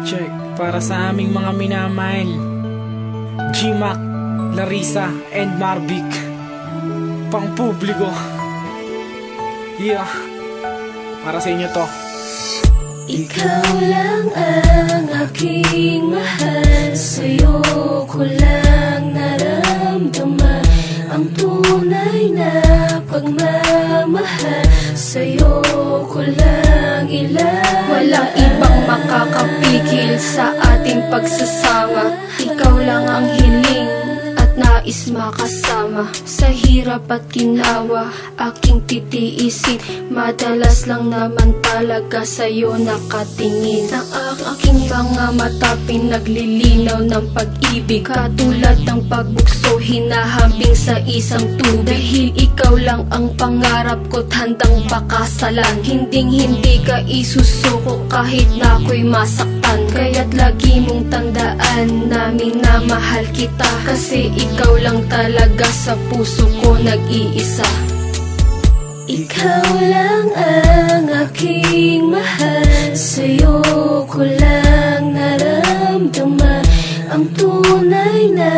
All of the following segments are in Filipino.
check. Para sa aming mga minamahal, G-Mac, Larissa, and Marvic. Pang publiko. Yeah. Para sa inyo to. Ikaw lang ang aking mahal, sa'yo ko lang naramdaman ang tunay na pagmamahal, sa'yo ko lang ilalarawan. Walang ibang makakapigil sa ating pagsasama, ikaw lang ang hiling at nais makasama. Sa hirap at ginawa, aking titiisin, madalas lang naman talaga sa'yo nakatingin. Ang aking mga mata pinaglilinaw ng pag-ibig, katulad ng pagbukso hinahambing sa isang tubig. Dahil ikaw lang ang pangarap ko't handang pakasalan, hinding-hindi ka isusuko kahit na ako'y masaktan. Kaya't lagi mong tandaan na minamahal kita, kasi ikaw lang talaga sa puso ko nag-iisa. Ikaw lang ang aking mahal, sa'yo ko lang naramdaman ang tunay na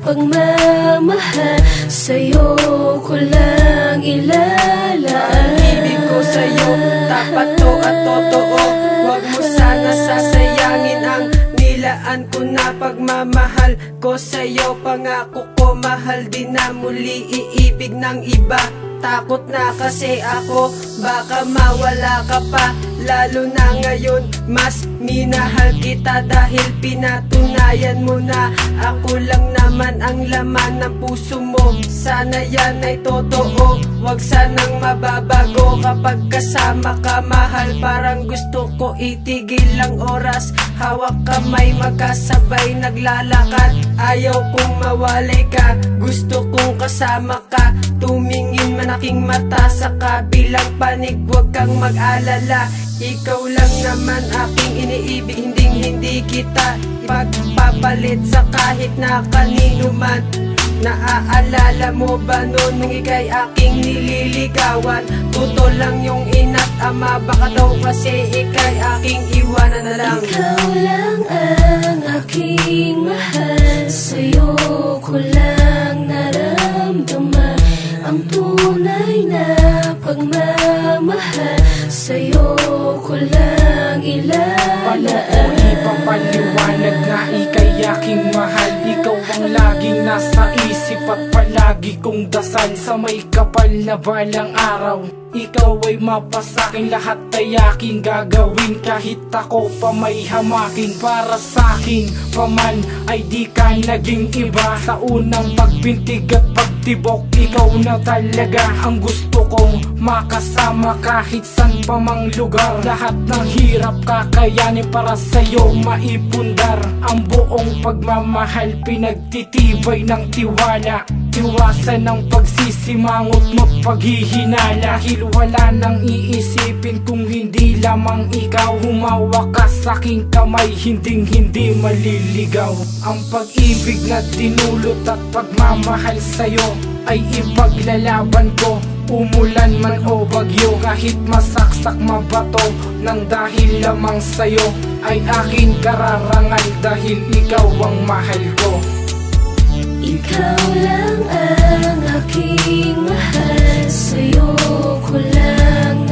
pagmamahal, sa'yo ko lang ilalaan. Ang ibig ko sa'yo, tapat to at totoo. Huwag mo sana sasayangin ang nilaan ko na pagmamahal ko sa'yo. Pangako ko, mahal din na muli iibig ng iba. Takot na kasi ako, baka mawala ka pa. Lalo na ngayon, mas minahal kita dahil pinatunayan mo na ako lang naman ang laman ng puso mo. Sana yan ay totoo, wag sanang mababago. Kapag kasama ka, mahal, parang gusto ko itigil ang oras. Hawak kamay, magkasabay naglalakad, ayaw kong mawalay ka, gusto kong kasama ka. Tumingin man aking mata sa kabilang panig, huwag kang mag-alala. Ikaw lang naman aking iniibig, hindi kita ipagpapalit sa kahit na kanino man. Naaalala mo ba noon nung ika'y aking nililigawan? Totoo lang yung ina't ama, baka daw kasi ika'y aking iwanan na lang. Ikaw lang ang aking mahal, sa'yo ko lang naramdaman ang tunay na pagmamahal, sa'yo ko lang ilalaan. Paano ko ipapaliwanag na ika'y aking mahal? Ikaw ang laging nasa isip at palagi kong dasal. Sa may kapal na balang araw, ikaw ay mapasakin, lahat ay aking gagawin. Kahit ako pa may hamakin, para sa'kin paman ay di ka naging iba. Sa unang pagbintig at pagtibok, ikaw na talaga ang gusto kong makasama. Kahit san pa mang lugar, lahat ng hirap kakayanin para sa'yo maipundar. Ang buong pagmamahal pinagtitibay ng tiwala, iwasan ng pagsisimangot mo't paghihinala. Dahil wala nang iisipin kung hindi lamang ikaw. Humawak ka sa'king kamay, hinding-hindi maliligaw. Ang pag-ibig na dinulot at pagmamahal sa'yo ay ipaglalaban ko, umulan man o bagyo. Kahit masaksak mabato nang dahil lamang sa'yo, ay akin kararangal dahil ikaw ang mahal ko. Ikaw lang ang aking mahal, sa'yo ko lang